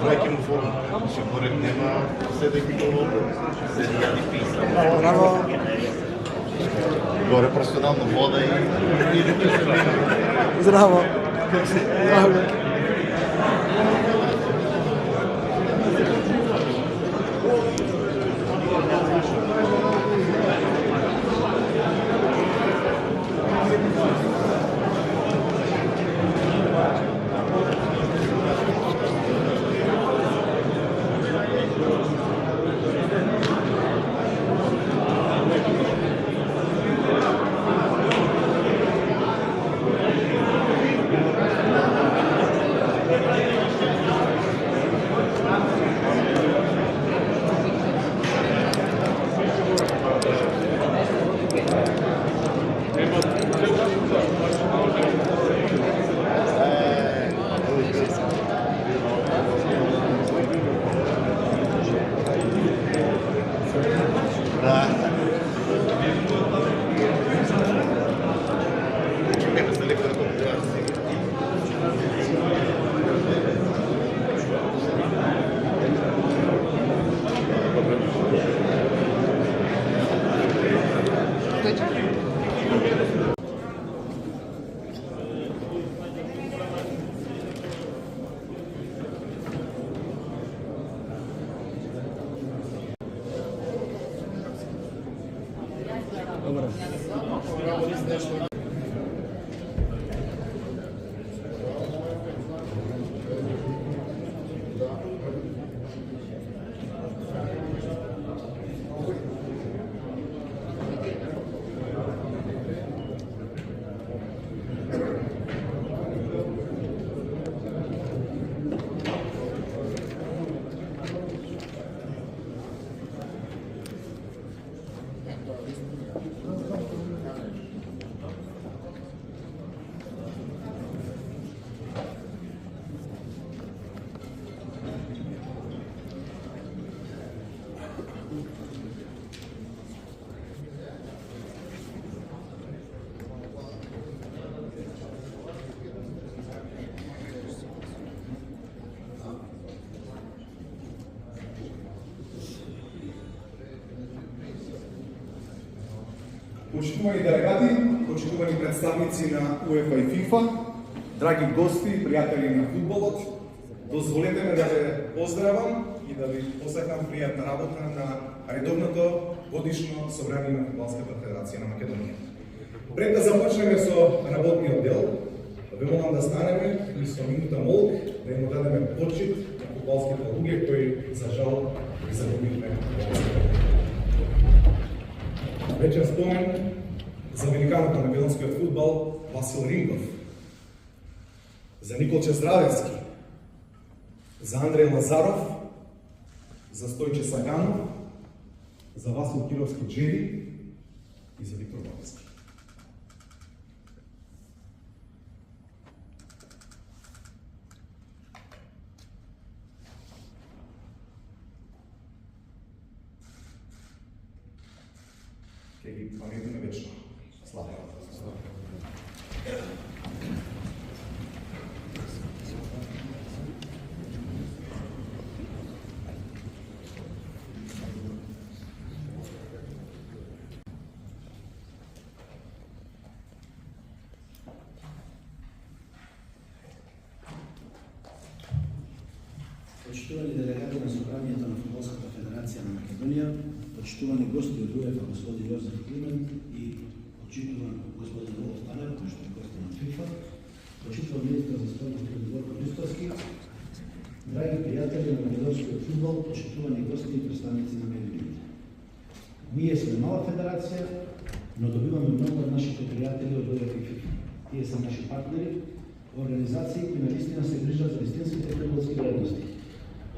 враќам му формата. Шиборек нема седејќи го седејќи писа. Браво. Горе персонално вода и Здраво. Здраво. Почитувани делегати, почитувани представници на УЕФА и ФИФА, драги гости, пријатели на фудбалот, дозволете ме да ве поздравам и да ви посакам пријатна работа на редовното годишно собрание на Фудбалската федерација на Македонија. Пред да започнеме со работниот дел, ве молам да станеме и со минута молк да им дадеме почит на фудбалските луѓе кои за жал ги загубивме. Вечен спомен за великанот на македонскиот фудбал Васил Ринков, за Николче Здравевски, за Андреј Лазаров, за Стојче Саганов, за Васил Кировски Джери и за Виктор Бабовски. Ке ги паметиме вечно. Слава. Почитувани делегати на Собранието на Фудбалската федерација на Македонија, почитувани гости од УЕФА господин Јозеф Климент и почитуван господин Воло Станев, кој што е гости на ФИФА, почитуван министар за спорт господин Борко Ристовски, драги пријатели на македонскиот фудбал, почитувани гости и представници на медиите. Ние сме мала федерација, но добиваме многу од нашите пријатели од УЕФА и ФИФА. Тие се наши партнери, организации кои навистина се грижат за истинските фудбалски вредности.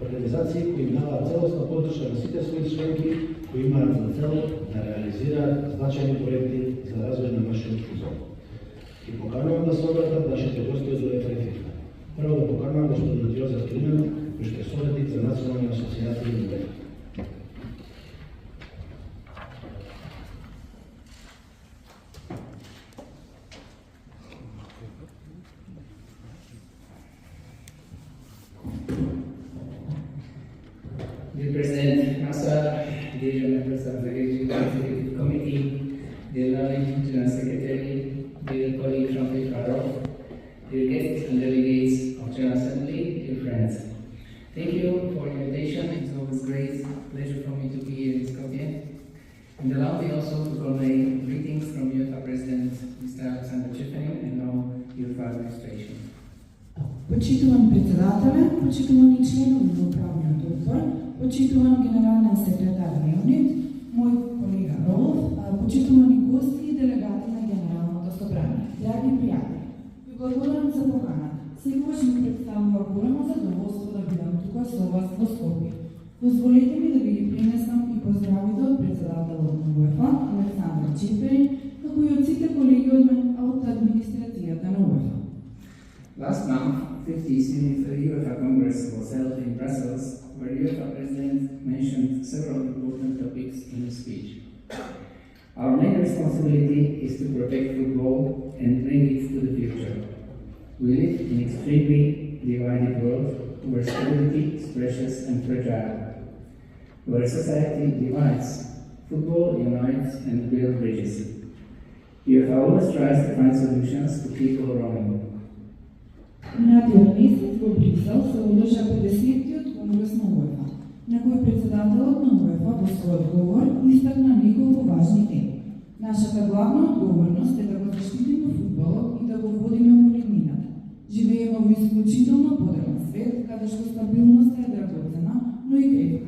Организации кои имаат целосна поддршка на сите своји членки, кои имаат за цел да реализираат значајни проекти за развој на нашиот фудбал. И поканувам да се обратат нашите гости од УЕФА и ФИФА. Прво да поканувам господин Јозеф Климент, кој што е советник за национални асоцијации на УЕФА. and delegates of General Assembly, dear friends. Thank you for your invitation. It's always great pleasure for me to be here in Skopje. And allow me also to convey greetings from UEFA President Mr. Alexander Čeferin and all UEFA administration. Почитуван председателе, почитувани членови на управниот одбор, почитуван генерален секретар Леонид, мој колега Ролов, почитувани гости и делегати на Генералното собрание. Драги пријатели, ви благодарам за поканата. Секогаш ми представува големо задоволство да бидам тука со вас во Скопје. Дозволете ми да ви ги принесам и поздравите од председателот на УЕФА, Александар Чеferин, како и од сите колеги од мен, а од администрацијата на УЕФА. Last month, 50th UEFA Congress was held in Brussels, where UEFA President mentioned several important topics in his speech. Our main responsibility is to protect football and bring it to the future. We live in an extremely divided world where stability is precious and fragile. Where society divides, football unites and builds bridges. UEFA always tries to find solutions to keep all rowing. Минатиот месец во Брисел се одржа 50-тиот конгрес на УЕФА, на кој председателот на УЕФА во својот говор истакна неколку важни теми. Нашата главна одговорност е да го заштитиме фудбалот и да го водиме во иднината. Живееме во исклучително модерен свет, каде што стабилноста е драгоцена, но и крепка.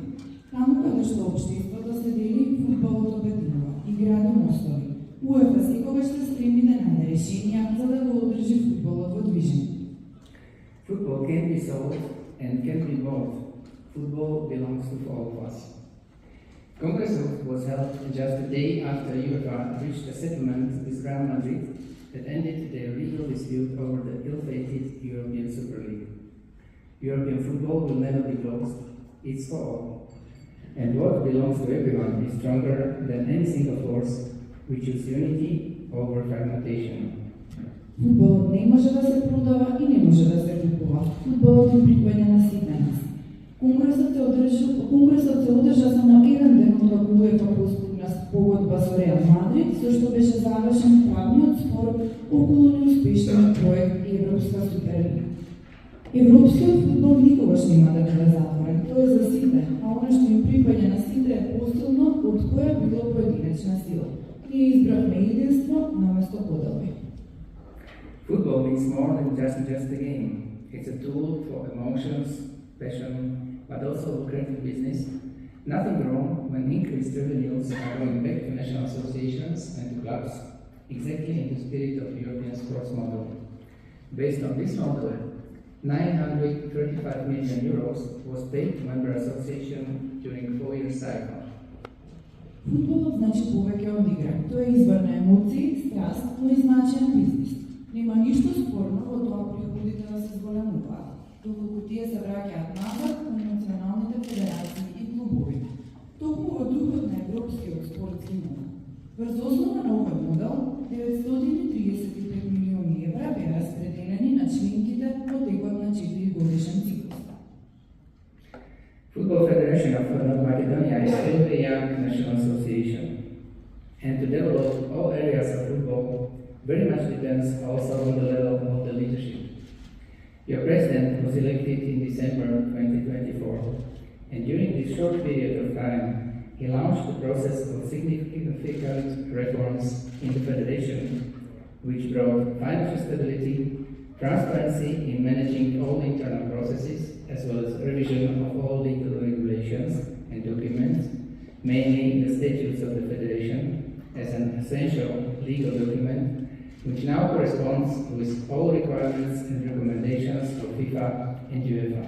Таму каде што општеството се дели, фудбалот обединува и гради мостови. УЕФА секогаш се стреми да најде решенија за да го одржи фудбалот во движење. Football can be sold and can be bought. Football belongs to all of us. Congress was held just a day after UEFA reached a settlement with Real Madrid that ended their legal dispute over the ill-fated European Super League. European football will never be closed. It's for all. And what belongs to everyone is stronger than any single force. We choose unity over fragmentation. Фудбалот не може да се продава и не може да се купува. Фудбалот е припаѓа на сите нас. Конгресот се одржа само еден ден од кога УЕФА постигна погодба со Реал Мадрид, со што беше завршен правниот спор околу неуспешниот проект Европска Суперлига. Европскиот фудбал никогаш нема да биде затворен. Тој е за сите, а она што им припаѓа на сите е посилно од која било поединечна сила. Ние избравме единство наместо поделби. Football means more than just a game. It's a tool for emotions, passion, but also lucrative business. Nothing wrong when increased revenues are going back to national associations and to clubs, exactly in the spirit of European sports model. Based on this model, 935 million euros was paid to member association during a 4-year cycle. Фудбалот значи повеќе од игра. Тоа е извор на емоции, страст, но и значаен бизнис. Нема ништо спорно во тоа приходите да се зголемуваат, доколку тие се враќаат назад на националните федерации и клубови. Токму во духот на европскиот спортски модел. Врз основа на овој модел, 935 милиони евра беа распределени на членките во текот на 4-годишен циклус. Football Federation of North Macedonia is still a young national association, and to develop all areas of football very much depends also on the level of the leadership. Your president was elected in December 2024, and during this short period of time, he launched the process of significant reforms in the federation, which brought financial stability, transparency in managing all internal processes, as well as revision of all legal regulations and documents, mainly the statutes of the federation, as an essential legal document which now corresponds with all requirements and recommendations of FIFA and UEFA.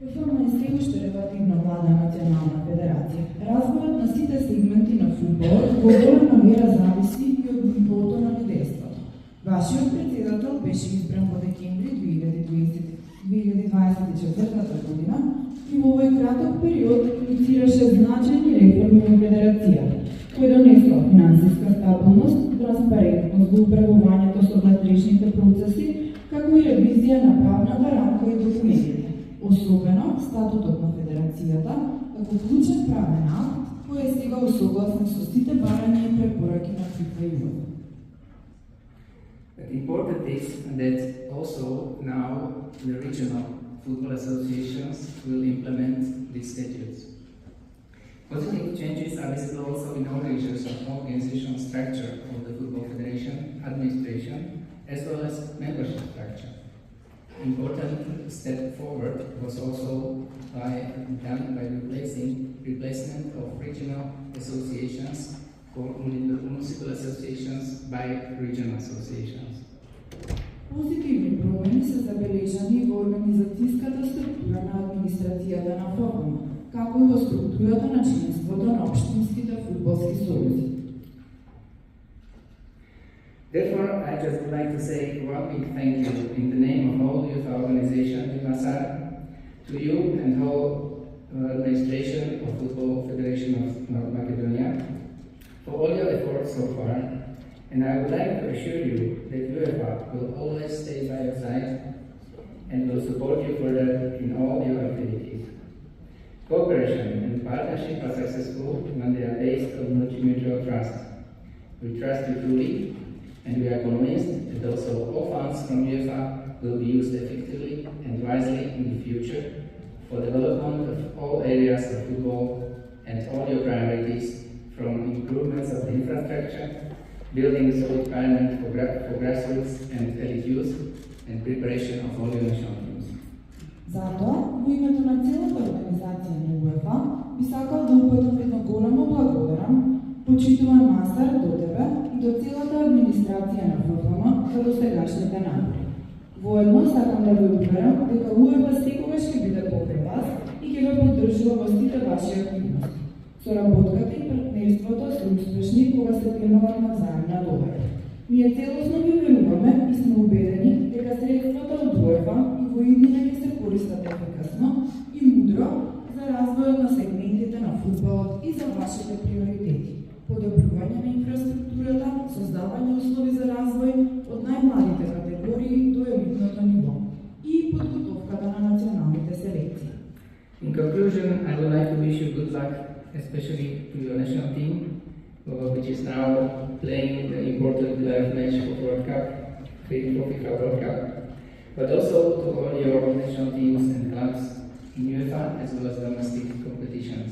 Реформа е се уште релативно млада национална федерација. Разборот на сите сегменти на фудбалот во голема мера зависи и од нивото на лидерството. Вашиот председател беше избран во декември 2024 година и во овој краток период инициираше значајни реформи во федерацијата, кои донесла финансиска стабилност, транспарентност во управувањето со внатрешните процеси, како и ревизија на правната рамка и документите, особено статутот на федерацијата, како клучен правен акт, кој е сега усогласен со сите барања и препораки на FIFA и UEFA. But important is that also now the regional football associations will implement these statutes. Positive changes are visible also in all regions of organizational structure of the Football Federation, administration, as well as membership structure. Important step forward was also done by replacement of regional associations for municipal associations by regional associations. Позитивни промени се забележани во организацијската структура на администрацијата на ФФМ, како и во структурата на членството на општинските фудбалски сојузи. Therefore, I just would like to say one big thank you in the name of all youth organizations in Masar to you and whole administration of Football Federation of North Macedonia for all your efforts so far, and I would like to assure you that UEFA will always stay by your side and will support you further in all your activities. Cooperation and partnership are successful when they are based on mutual trust. We trust you fully, and we are convinced that also all funds from UEFA will be used effectively and wisely in the future for development of all areas of football and all your priorities, from improvements of the infrastructure, building a solid parliament for grassroots and elite youth, and preparation of all your national teams. Затоа, во името на целата организација на УЕФА, би сакал да упатам едно големо благодарам, почитуван Масар, до тебе и до целата администрација на ФФМ за досегашните напори. Воедно сакам да ви уверам дека УЕФА секогаш ќе биде покрај вас и ќе ве поддржува во сите ваши активности. Соработката и партнерството се успешни кога се пленуваат на взаимна добра. Ние целосно ви веруваме и сме убедени дека средствата од УЕФА и во иднина ќе се користат ефикасно и мудро за развојот на сегментите на фудбалот и за вашите приоритети. Подобрување на инфраструктурата, создавање услови за развој од најмладите категории до елитното ниво и подготовката на националните селекции. In conclusion, I would like to wish you good luck, especially to your national team, which is now playing the important live match for World Cup, FIFA World Cup, but also to all your national teams and clubs in UEFA as well as domestic competitions.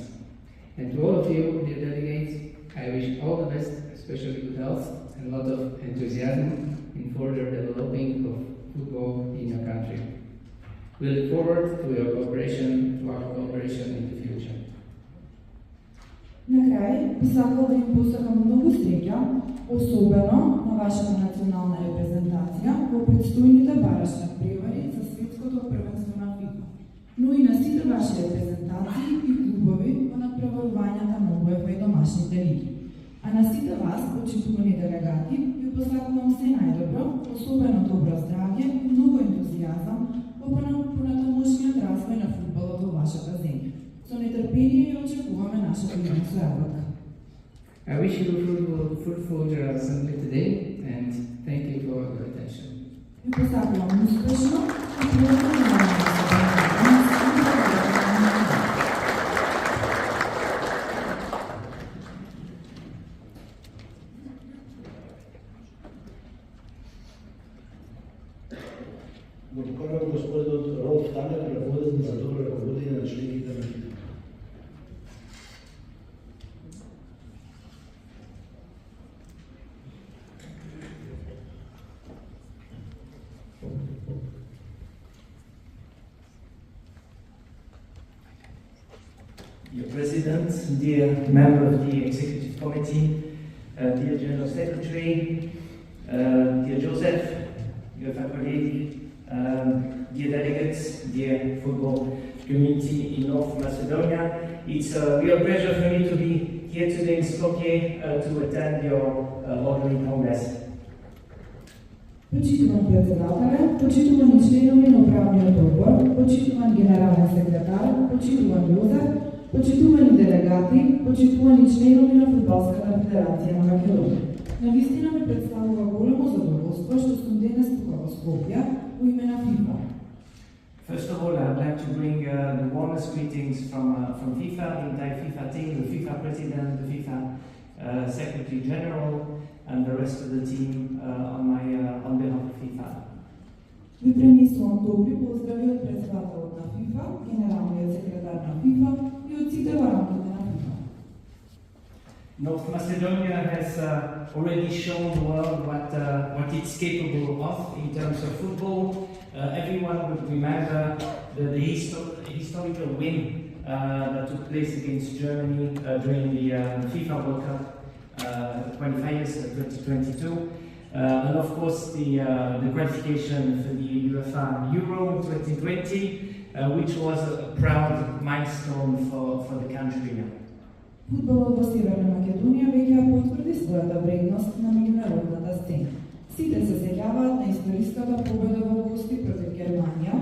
And to all of you, dear delegates, I wish all the best, especially good health and a lot of enthusiasm in further developing of football in your country. We look forward to our cooperation in the future. На крај, би сакал да им посакам многу среќа, особено на вашата национална репрезентација во предстојните барашни превари за светското првенство на ФИФА, но и на сите ваши репрезентации и клубови во надпреварувањата на УЕФА и домашните лиги. А на сите вас, почитувани делегати, ви посакувам се најдобро, особено добро здравје и многу ентузијазам во понатамошниот развој на фудбалот во вашата земја. Со нетрпение ја очекуваме нашата идна соработка. I wish you a fruitful General Assembly today, and thank you for your attention. Ви посакувам успешно и плодно Го поканувам господинот Ролф Танер, ръководител за добро ръководење на членките на ФИФА. Dear President, dear member of the Executive Committee, dear General Secretary, dear Joseph, UEFA colleague, dear delegates, dear football community in North Macedonia. It's a real pleasure for me to be here today in Skopje to attend your Ordinary Congress. Почитуван председателе, почитувани членови на управниот одбор, почитуван генерален секретар, почитуван Јозеф, почитувани делегати, почитувани членови на Фудбалската федерација на Македонија. Навистина ме представува големо задоволство што сум денес тука во Скопје во име на ФИФА. First of all, I'd like to bring the warmest greetings from FIFA, the entire FIFA team, the FIFA president, the FIFA Secretary General, and the rest of the team on behalf of FIFA. Ви пренесувам добри поздрави од председателот на FIFA, генералниот секретар на FIFA и од сите во рамките на FIFA. North Macedonia has already shown the world what it's capable of in terms of football. Everyone would remember the historical win that took place against Germany during the FIFA World Cup qualifiers 2022. And of course the qualification for the UEFA Euro 2020, which was a proud milestone for the country. Фудбалот во Северна Македонија веќе ја потврди својата вредност на меѓународната сцена. Сите се сеќаваат на историската победа во гости против Германија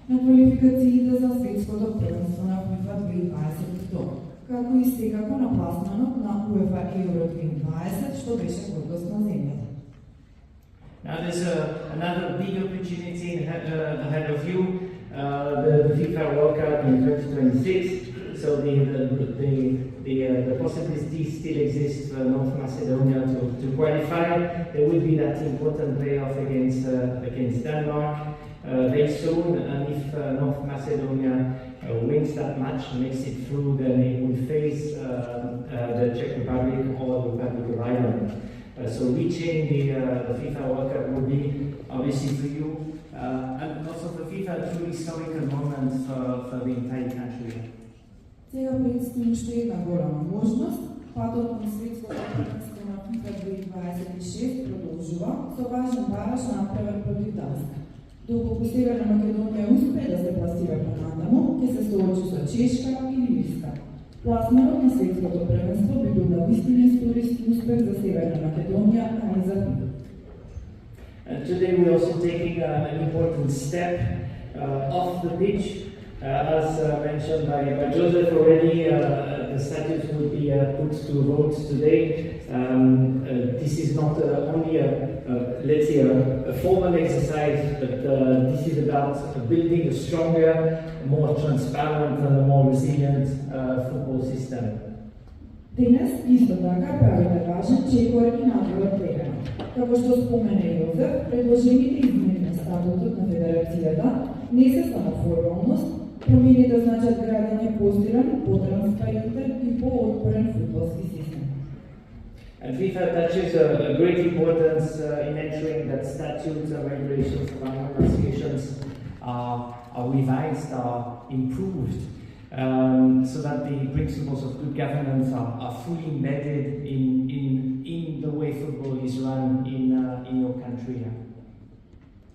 на квалификациите за светското првенство на FIFA 2022, како и секако на пласманот на UEFA Euro 2020, што беше гордост на земјата. Now there's another big opportunity ahead of you, the FIFA World Cup in 2026. So the possibility still exists for North Macedonia to qualify. There will be that important playoff against Denmark very soon, and if North Macedonia wins that match and makes it through, then it will face the Czech Republic or the Republic of Ireland. So reaching the FIFA World Cup will be obviously for you and also for FIFA a truly historical moment for the entire country. Сега предстои уште една голема можност. Патот на светското првенство на FIFA 2026 продолжува со важен бараж направен против Данска. Доколку Северна Македонија успее да се пласира понатаму, ќе се соочи со Чешка или Ирска. Пласманот на светското првенство би бил навистина историски успех за Северна Македонија, а не за FIFA. Today we're also taking an important step off the pitch. As mentioned by Joseph already, the statutes will be put to vote today. This is not only let's say a formal exercise, but this is about building a stronger, more transparent and a more resilient football system. Денес исто така правите важен чекор и надвор од терена. Како што спомена Јозеф, предложените измени на статутот на Федерацијата не се само формалност, промените значат градење постиран, потранспарентен и поотворен фудбалски систем. And FIFA attaches a great importance in ensuring that statutes and regulations of our associations are revised, are improved, so that the principles of good governance are fully embedded in the way football is run in your country.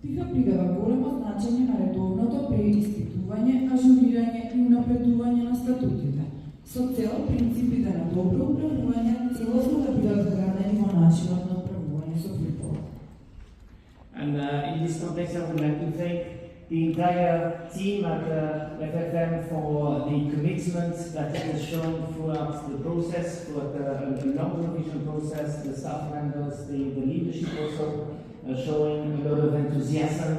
FIFA придава големо значење на редовното преиспитување, ажурирање и унапредување на статутите, со цел принципите на добро управување целосно да бидат вградени во начинот на управување со фудбалот. And in this context, I would like to thank the entire team at FFM for the commitment that it has shown throughout the process, throughout the long revision process, the staff members, the leadership also showing a lot of enthusiasm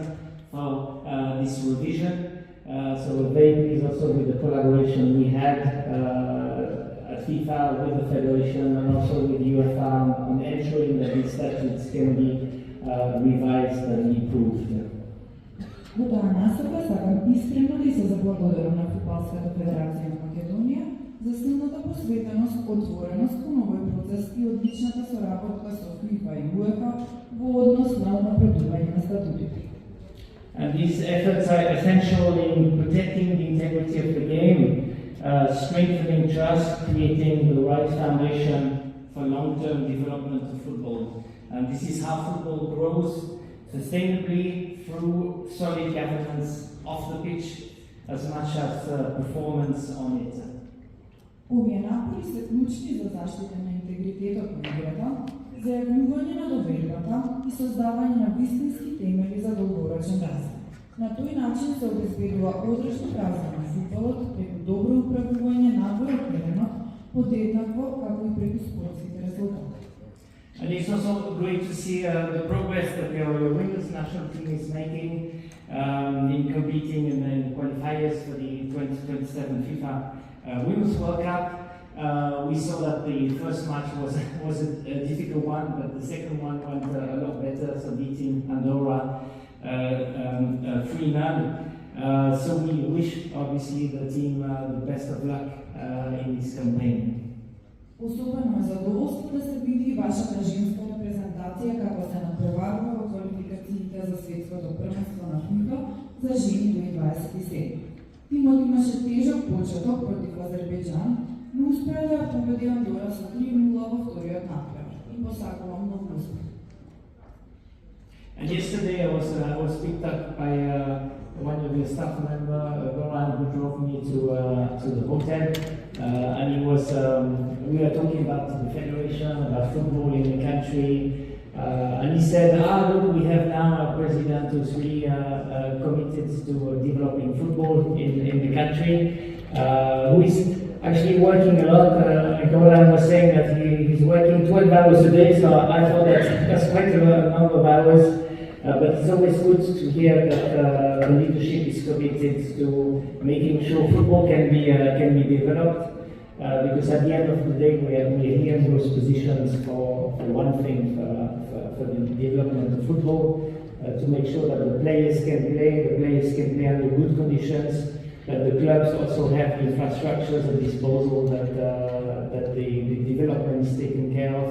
for this revision. So we're very pleased also with the collaboration we had at FIFA with the Federation and also with UEFA on ensuring that these statutes can be revised and improved. Во таа насока сакам искрено да се заблагодарам на Фудбалската федерација на Македонија за силната посветеност, отвореност кон овој процес и одличната соработка со FIFA и UEFA во однос на унапредување на статутите. And these efforts are essential in protecting the integrity of the game, strengthening trust, creating the right foundation for long-term development of football. And this is how football grows sustainably through solid governance off the pitch as much as performance on it. Овие напори се клучни за заштита на интегритетот на играта, зајавljување на довербата и создавање на вистински темели за долгорочен развој. На тој начин се обезбедува одржлив развој на фудбалот преку добро управување надвор од теренот, подеднакво како и преку спортските резултати. And it's also great to see the progress that the women's national team is making in competing in the qualifiers for the 2027 FIFA Women's World Cup. We saw that the first match was a difficult one, but the second one went a lot better, so beating Andorra 3-0. So we wish, obviously, the team the best of luck in this campaign. Особено е задоволство да се види вашата женска репрезентација како се натпреварува во квалификациите за светското првенство на FIFA за жени до 27. Тимот имаше тежок почеток против Азербејџан, но успеа да победи Андора со 3-0 во вториот натпревар и посакувам многу успех. And yesterday I was picked up by one of your staff member, Goran, who drove me to the hotel, and he was. We were talking about the federation, about football in the country, and he said, look, we have now a president who's really committed to developing football in the country, who is actually working a lot. Goran was saying that he's working 12 hours a day, so I thought that's quite a number of hours. But it's always good to hear that the leadership is committed to making sure football can be developed. Because at the end of the day, we are here in those positions for one thing, for the development of football, to make sure that the players can play under good conditions, that the clubs also have the infrastructures at disposal, that the development is taken care of.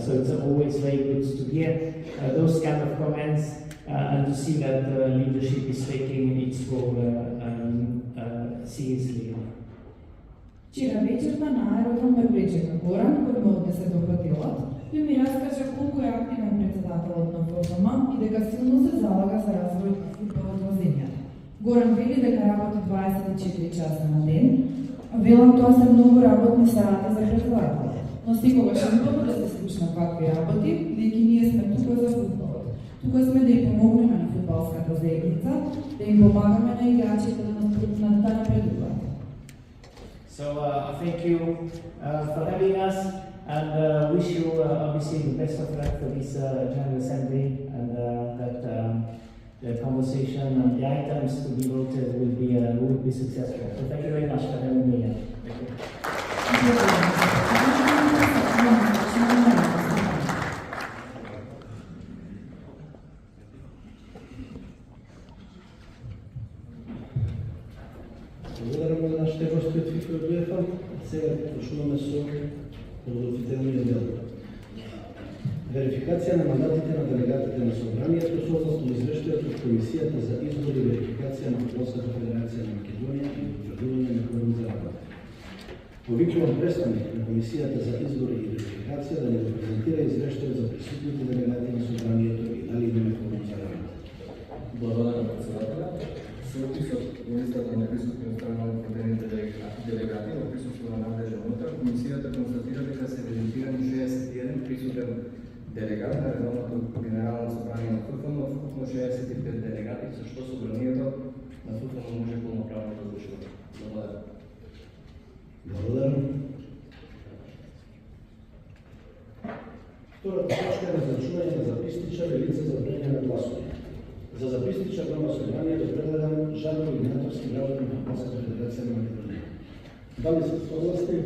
So it's always very good to hear those kind of comments and to see that the leadership is taking its role seriously. Вчера вечерта на аеродром ме пречека Горан, кој ме однесе до хотелот, и ми раскажа колку е активен председателот на ФФМ и дека силно се залага за развој на фудбалот во земјата. Горан вели дека работи 24 часа на ден, а велам тоа се многу работни сати за председател. Но секогаш е добро да се слушна какви работи, бидејќи ние сме тука за фудбалот. Тука сме да им помогнеме на фудбалската заедница, да им помагаме на играчите да напредуваат. So thank you for having us, and wish you obviously the best of luck for this General Assembly, and that the conversation and the items to be voted will be successful. So thank you very much for having me here. Thank you. Благодарам на нашите гости од FIFA и UEFA. Сега почнуваме со подготвителниот дел. Верификација на мандатите на делегатите на Собранието согласно извештајот од Комисијата за избор и верификација на Фудбалската федерација на Македонија и утврдување на кворум за работа. Повикувам представник на Комисијата за избор и верификација да ни го презентира извештајот за присутните делегати на Собранието и дали имаме кворум за работа. Благодарам председателя. Со описот во листата на присутни од страна на утврдени делегати во присуство на надлежен одбор, Комисијата констатира дека се визитирани 61 присутен делегат на редовното генерално собрание на ФФМ, од вкупно 65 делегати, со што собранието на ФФМ може полноправно да одлучува. Благодарам. Благодарам. Втората точка е назначување на записничар и лице за броење на гласови. За записничар на собранието предлагам Жанко Игнатовски, работник на Фудбалската федерација на Македонија. Дали се согласни?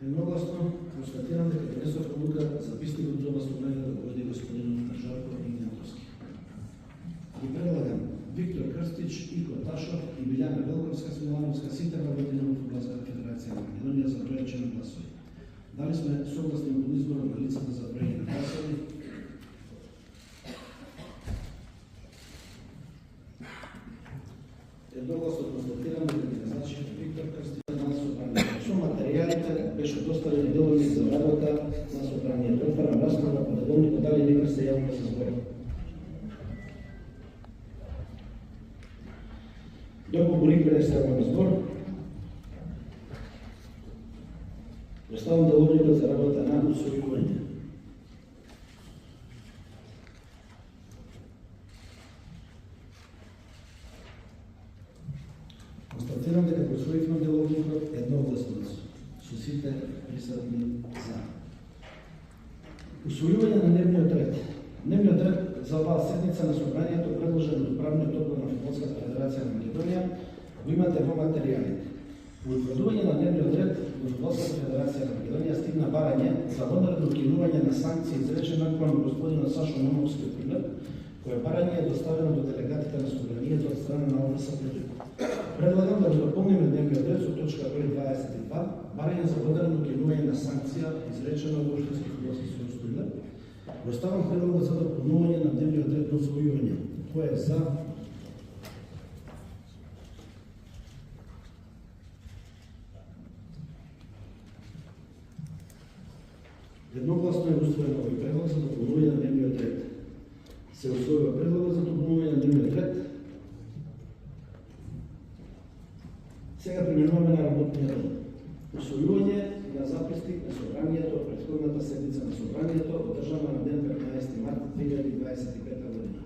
Едногласно констатирам дека донесов одлука записникот за собранието да води господин Жанко Игнатовски. Ги предлагам Виктор Крстич, Ико Ташов и Билјана Велковска Смилановска, сите работени во Фудбалската федерација на Македонија за броење на гласови. Дали сме согласни во изборот на лицата за броење на гласови? Едногласно констатирам дека ги назначи Виктор Крстич на собранието. Со материјалите беше доставен деловник за работа на собранието. Отварам расправа по деловникот, дали некој се јавува за збор? Доколку никој не се јавува на збор, оставам деловникот за работа на усвојување. Констатирам дека усвоивме деловникот едногласно со сите присутни за. Усвојување на дневниот ред. Дневниот ред за оваа седница на собранието предложен од Управниот одбор на Фудбалската федерација на Македонија го имате во материјалите. Во утврдување на дневниот ред во Фудбалската федерација на Македонија стигна барање за одредно укинување на санкции изречена кон господинот Сашо Момовски од Прилеп, кое барање е доставено до делегатите на собранието од страна на ОФС. Предлагам да го дополниме дневниот ред со точка број 22, барање за одредно укинување на санкција изречена од Општински фудбалски сојуз Прилеп. Го ставам предлог за дополнување на дневниот ред до усвојување. Кој е за? Едногласно е усвоен овој предлог за дополнување на дневниот ред. Се усвојува предлогот за дополнување на дневниот ред. Сега преминуваме на работниот ред. Усвојување на записник на собранието од претходната седница на собранието, одржана на ден 15 март 2025 година.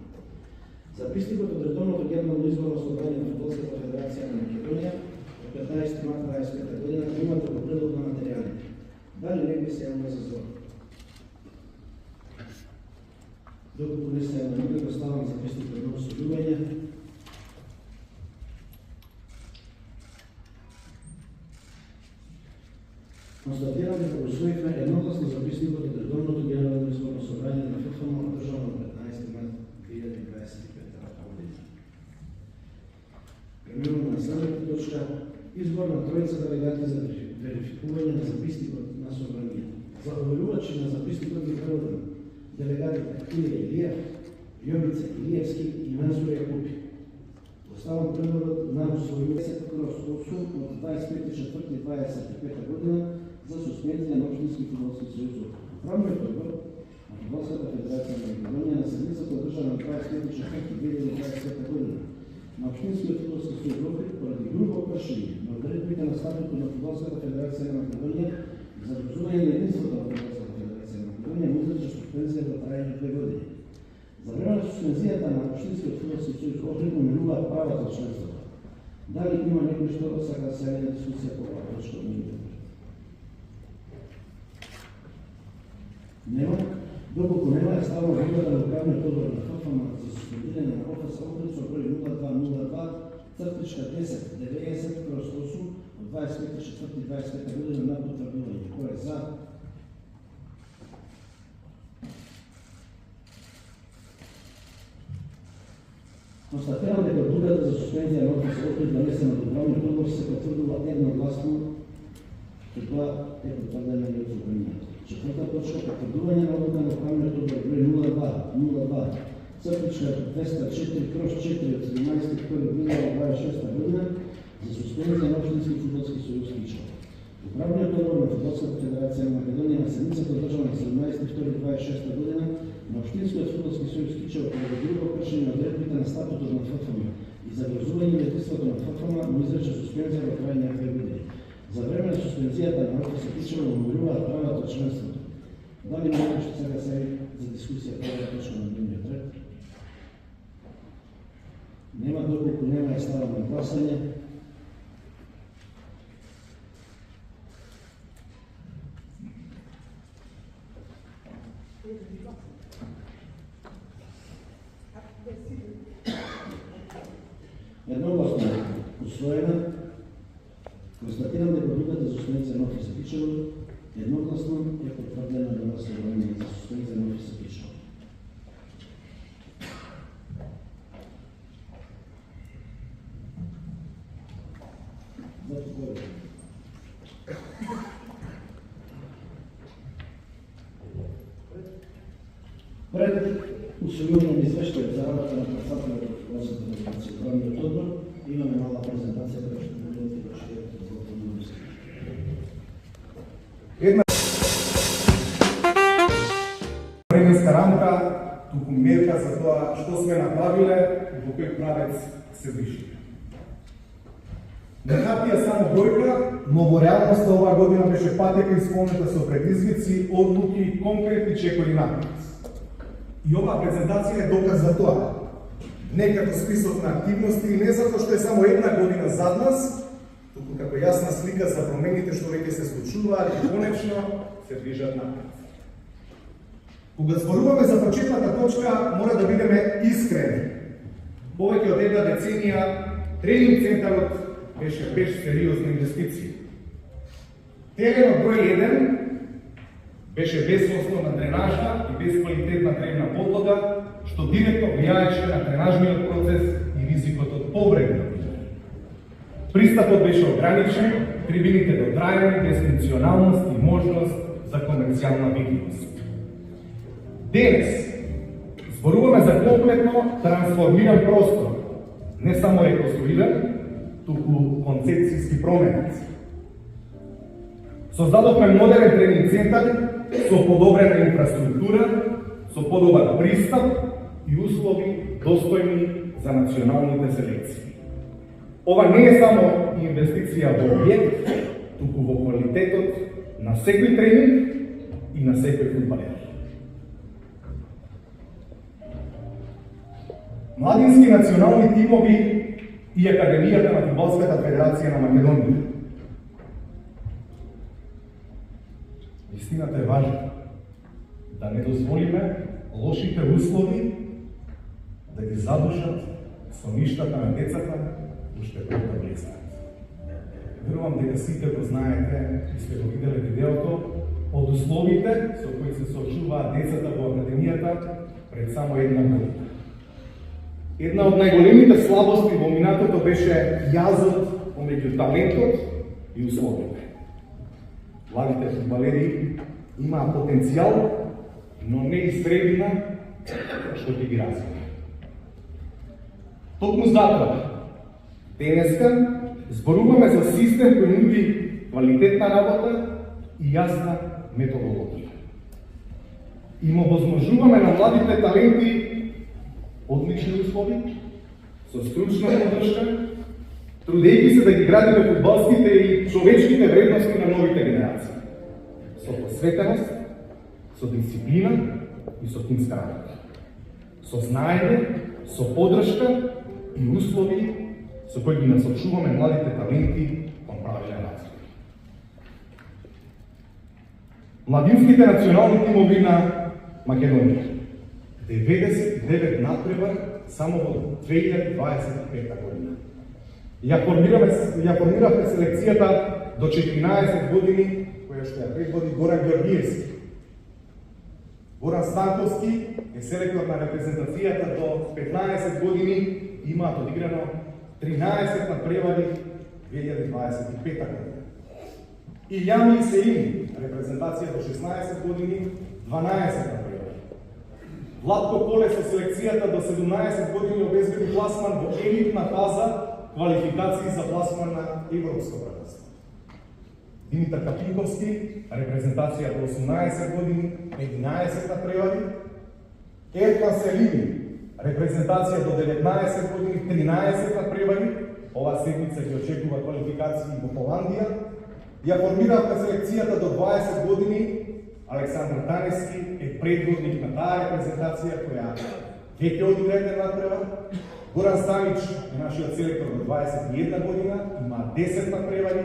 Записникот од редовното генерално изборно собрание на Фудбалската федерација на Македонија од 15 март 2025 година имате во предлог на материјалите. Дали некој се јавува за збор? Доколку не се јавува, го ставам записникот на усвојување. Констатирам дека усвоивме едногласно записникот од редовното генерално изборно собрание на ФФМ одржано на 15 март 2025 година. Преминуваме на следната точка. Избор на тројца делегати за верификување на записникот на собранието. За оверувачи на записникот ги предлагам делегатите Илија Илиев, Јовица Илиевски и Мензур Јакупи. Оставам предлогот на усвојување од 25.4.25 година за суспензија на Општински фудбалски сојуз. Управниот одбор на Фудбалската федерација на Македонија на седницата одржана на 25.4.2025 година на Општинскиот фудбалски сојуз Охрид поради грубо кршење на одредбите на статутот на Фудбалската федерација на Македонија за врзување на единството на Фудбалската федерација на Македонија му изрече суспензија до трајање 2 години. За време на суспензијата на Општинскиот фудбалски сојуз Охрид му минуваат правата од членството. Дали има некој што сака да се јави на дискусија по оваа точка од дневниот ред? Нема. Доколку нема, ја ставам врвата на управниот одбор на ФФМ за суспендирање на ОФС Охрид со број 0202/1090/8 од 25.4.25 година на потврдување. Кој е за? Констатирам дека одлуката за суспензија на ОФС Охрид донесена од управниот одбор се потврдува едногласно, и тоа е потврдено и од собранието. Четврта точка, потврдување на одлука на управниот одбор број 02/204/4 од 17.1.2026 година за суспензија на Општински фудбалски сојуз Кичево. Управниот одбор на Фудбалската федерација на Македонија на седницата одржана на 17.2.2026 година на Општинскиот фудбалски сојуз Кичево поради грубо кршење на одредбите на статутот на ФФМ и за врзување на единството на ФФМ му изрече суспензија во трајање на 2 години. За време на суспензијата на ОФС Кичево му умируваат правата од членството. Дали некој што сега се за дискусија по оваа точка на дневниот ред? Нема. Доколку нема, ја ставам на гласање. Едногласно усвоена. Констатирам дека одлуката за суспензија на ОФС Кичево едногласно е потврдена на собрание за суспензија на ОФС Кичево. Пред усвојување на извештајот за работа на председателот на Фудбалската федерација управниот одбор имаме мала презентација која ќе подготви да шијете до подробности. Една временска рамка, туку мерка за тоа што сме направиле и во кој правец се движиме. На хартија само бројка, но во реалноста оваа година беше патека исполнета со предизвици, одлуки, конкретни чекори напред. И оваа презентација е доказ за тоа. Не како список на активности и не затоа што е само една година зад нас, туку како јасна слика за промените што веќе се случуваат и конечно се движат напред. Кога зборуваме за почетната точка, мора да бидеме искрени. Повеќе од една деценија, тренинг центарот беше без сериозна инвестиција. Теренот број 1 беше без основна дренажа и без квалитетна тревна подлога, што директно влијаеше на тренажниот процес и ризикот од повреди. Пристапот беше ограничен, трибините дотраени, без функционалност и можност за комерцијална видливост. Денес зборуваме за комплетно трансформиран простор, не само реконструиран, туку концепцијски променет. Создадовме модерен тренинг центар со подобрена инфраструктура, со подобар пристап и услови достојни за националните селекции. Ова не е само инвестиција во објект, туку во квалитетот на секој тренинг и на секој фудбалер. Младински национални тимови и Академијата на Фудбалската федерација на Македонија. Вистината е важна. Да не дозволиме лошите услови да ги задушат соништата на децата уште пред да влезаат. Верувам дека сите го знаете и сте го виделе видеото од условите со кои се соочуваат децата во Академијата пред само една година. Една од најголемите слабости во минатото беше јазот помеѓу талентот и условите. Младите фудбалери имаа потенцијал, но не и средина што ќе ги развива. Токму затоа, денеска зборуваме за систем кој нуди квалитетна работа и јасна методологија. И му возможуваме на младите таленти одлични услови, со стручна поддршка, трудејќи се да ги градиме фудбалските и човечките вредности на новите генерации. Со посветеност, со дисциплина и со тимска работа. Со знаење, со поддршка и услови со кои ги насочуваме младите таленти кон правилен развој. Младинските национални тимови на Македонија. 99 надпревар само во 2025 година. Ја формиравме селекцијата до 14 години, која што ја предводи Горан Ѓоргиевски. Горан Станковски е селектор на репрезентацијата до 15 години, имаат одиграно 13 надпревари 2025 година. И Јани Сеини, репрезентација до 16 години, 12 надпревари. Владко Коле со селекцијата до 17 години обезбеди пласман во елитна фаза квалификации за пласман на Европско првенство. Димитар Капинковски, репрезентација до 18 години, 11 надпревари. Еркан Селими, репрезентација до 19 години, 13 надпревари. Ова седмица ги очекува квалификации во Холандија. Ја формиравме селекцијата до 20 години. Александар Танески е предводник на таа репрезентација која веќе одигра еден надпревар. Горан Станич е нашиот селектор до 21 година, има 10 надпревари.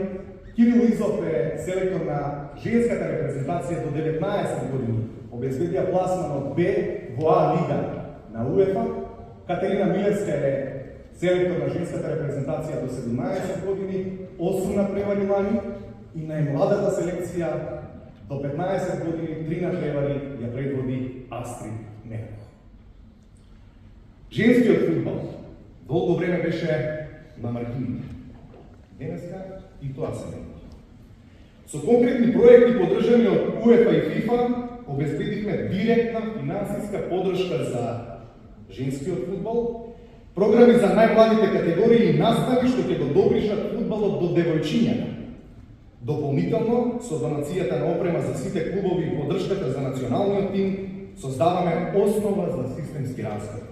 Кирил Изов е селектор на женската репрезентација до 19 години. Обезбедија пласман од Б во А лига на УЕФА. Катерина Милевска е селектор на женската репрезентација до 17 години, 8 надпревари лани, и најмладата селекција до 15 години, 3 надпревари ја предводи Астрид Мерко. Женскиот фудбал долго време беше на маргините. Денеска и тоа се менува. Со конкретни проекти поддржани од УЕФА и ФИФА обезбедивме директна финансиска поддршка за женскиот фудбал, програми за најмладите категории и настави што ќе го доближат фудбалот до девојчињата. Дополнително, со донацијата на опрема за сите клубови и поддршката за националниот тим, создаваме основа за системски развој.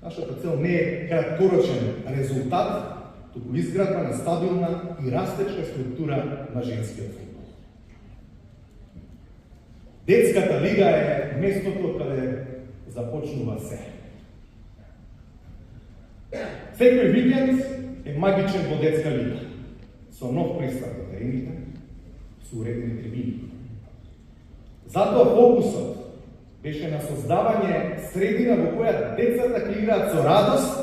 Нашата цел не е краткорочен резултат, туку изградба на стабилна и растечка структура на женскиот фудбал. Детската лига е местото каде започнува се. Секој викенд е магичен во детска лига, со нов пристап на терените, со уредни трибини. Затоа фокусот беше на создавање средина во која децата ќе играат со радост,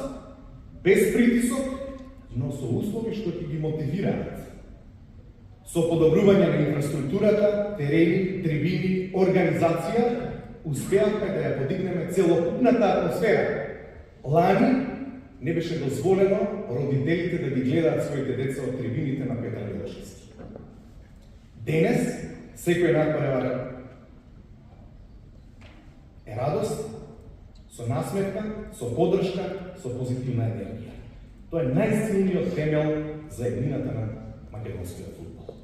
без притисок, но со услови што ќе ги мотивираат. Со подобрување на инфраструктурата, терени, трибини, организација, успеавме да ја подигнеме целокупната атмосфера. Лани не беше дозволено родителите да ги гледаат своите деца од трибините на Петар Милошевски. Денес, секој надпревар е радост, со насмевка, со поддршка, со позитивна енергија. Тоа е најсилниот темел за еднината на македонскиот фудбал.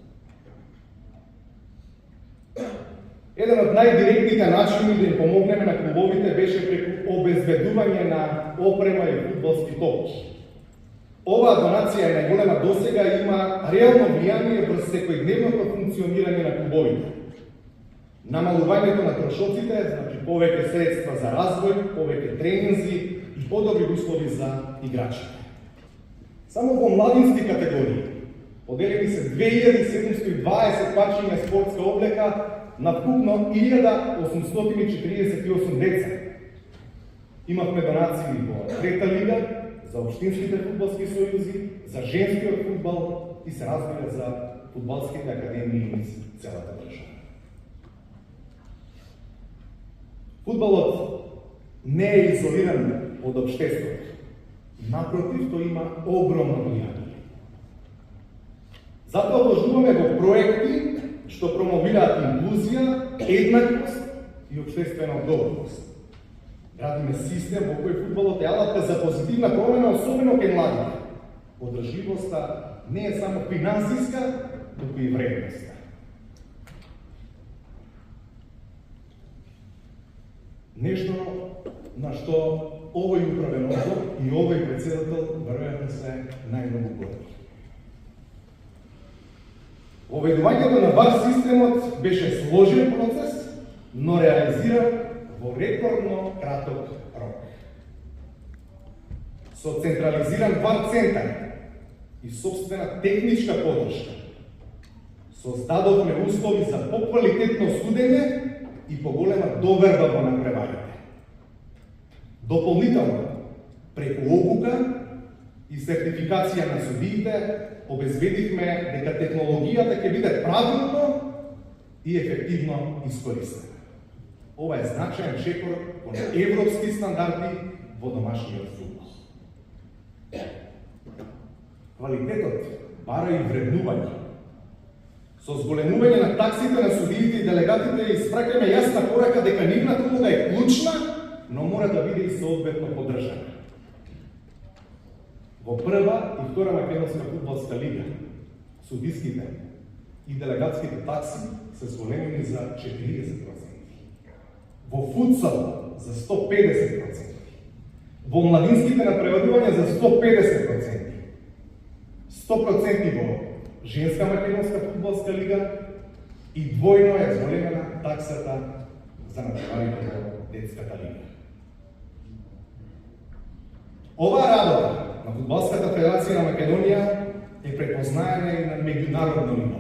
Еден од најдиректните начини да им помогнеме на клубовите беше преку обезбедување на опрема и фудбалски топки. Оваа донација е најголема досега и има реално влијание врз секојдневното функционирање на клубовите. Намалувањето на трошоците, значи повеќе средства за развој, повеќе тренинзи и подобри услови за играчите. Само во младински категории поделени се 2720 парчиња спортска облека на вкупно 1848 деца. Имавме донации во трета лига, за општинските фудбалски сојузи, за женскиот фудбал и се разбира за фудбалските академии из целата држава. Фудбалот не е изолиран од општеството. Напротив, тој има огромно влијание. Затоа вложуваме во проекти што промовираат инклузија, еднаквост и општествена одговорност. Градиме систем во кој фудбалот е алатка за позитивна промена, особено кај младите. Одржливоста не е само финансиска, туку и вредноста. Нешто на што овој управен одбор и овој председател веројатно се најмногу горди. Воведувањето на ВАР системот беше сложен процес, но реализиран во рекордно краток рок. Со централизиран ВАР центар и собствена техничка поддршка создадовме услови за поквалитетно судење и поголема доверба во надпреварите. Дополнително, преку обука и сертификација на судиите, обезбедивме дека технологијата ќе биде правилно и ефективно искористена. Ова е значаен чекор кон европски стандарди во домашниот фудбал. Квалитетот бара и вреднување. Со зголемување на таксите на судиите и делегатите испраќаме јасна порака дека нивната улога е клучна, но мора да биде и соодветно поддржана. Во прва и втора македонска фудбалска лига, судиските и делегатските такси се зголемени за 40%. Во футсал за 150%. Во младинските надпреварувања за 150%. 100% во женска македонска фудбалска лига и двојно е зголемена таксата за надпреварите во детската лига. Оваа работа на Фудбалската федерација на Македонија е препознаена и на меѓународно ниво.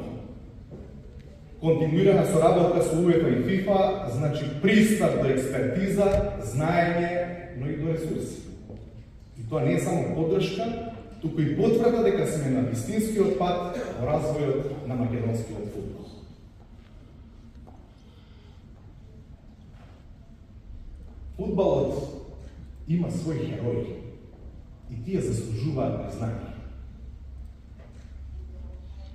Континуирана соработка со УЕФА и ФИФА значи пристап до експертиза, знаење, но и до ресурси. И тоа не е само поддршка, туку и потврда дека сме на вистинскиот пат во развојот на македонскиот фудбал. Фудбалот има своји херои и тие заслужуваат признање.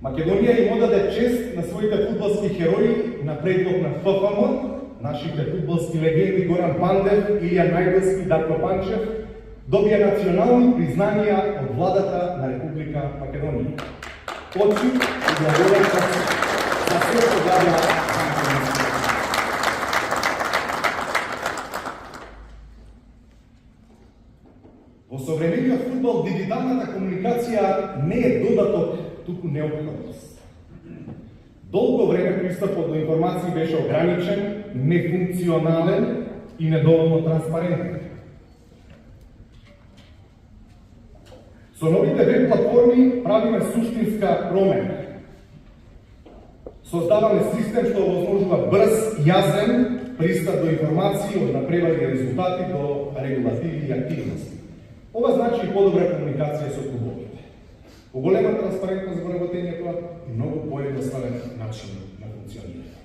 Македонија им одаде чест на своите фудбалски херои на предлог на ФФМ, нашите фудбалски легенди Горан Пандев, Илија Најдовски, Дарко Панчев, добија национални признања од владата на Република Македонија. Почит и благодарност за се што гледа Во современиот фудбал дигиталната комуникација не е додаток, туку неопходност. Долго време пристапот до информации беше ограничен, нефункционален и недоволно транспарентен. Со новите веб платформи правиме суштинска промена. Со Создаваме систем што овозможува брз, јазен пристап до информации од напреварни резултати до регулативи и активности. Ова значи и подобра комуникација со клубовите, поголема транспарентност во работењето и многу поедноставен начин на функционирање.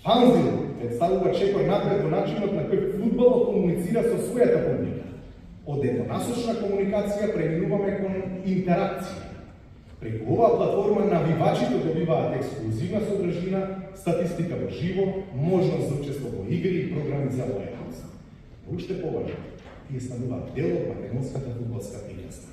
Фанзил представува чекор напред во начинот на кој фудбалот комуницира со својата публика. Од еднонасочна комуникација преминуваме кон интеракција. Преку оваа платформа навивачите добиваат ексклузивна содржина, статистика во живо, можност за учество во игри и програми за лојалност. Но уште поважно, тие стануваат дел од македонската фудбалска приказна.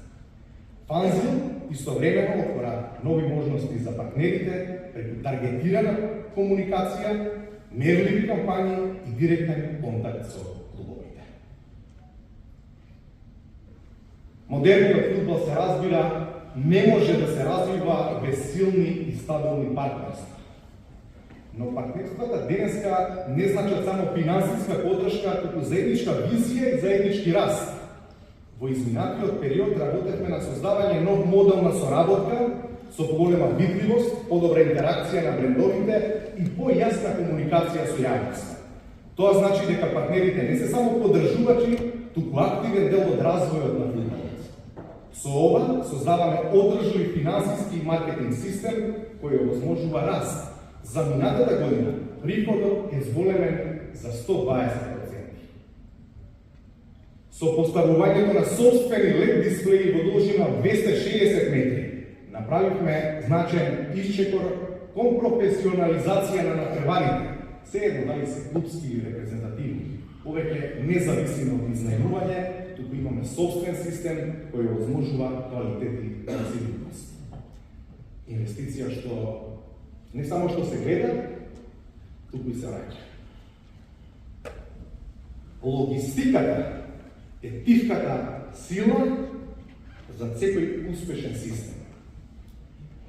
Фанзил истовремено отвора нови можности за партнерите преку таргетирана комуникација, мерливи кампањи и директен контакт со клубовите. Модерниот фудбал се разбира не може да се развива без силни и стабилни партнерства. Но партнерствата денеска не значат само финансиска поддршка, туку заедничка визија и заеднички раст. Во изминатиот период работевме на создавање нов модел на соработка со поголема видливост, подобра интеракција на брендовите и појасна комуникација со јавноста. Тоа значи дека партнерите не се само поддржувачи, туку активен дел од развојот на фудбалот. Со ова создаваме одржлив финансиски и маркетинг систем кој овозможува раст. За минатата година приходот е зголемен за 120%. Со поставувањето на собствени LED дисплеи во должина 260 метри направивме значаен исчекор кон професионализација на натпреварите, се едно дали се клубски или репрезентативни. Повеќе независимо од изнајмување, туку имаме собствен систем кој овозможува квалитет и флексибилност. Инвестиција што не само што се гледа, туку и се раѓа. Логистиката е тивката сила за секој успешен систем.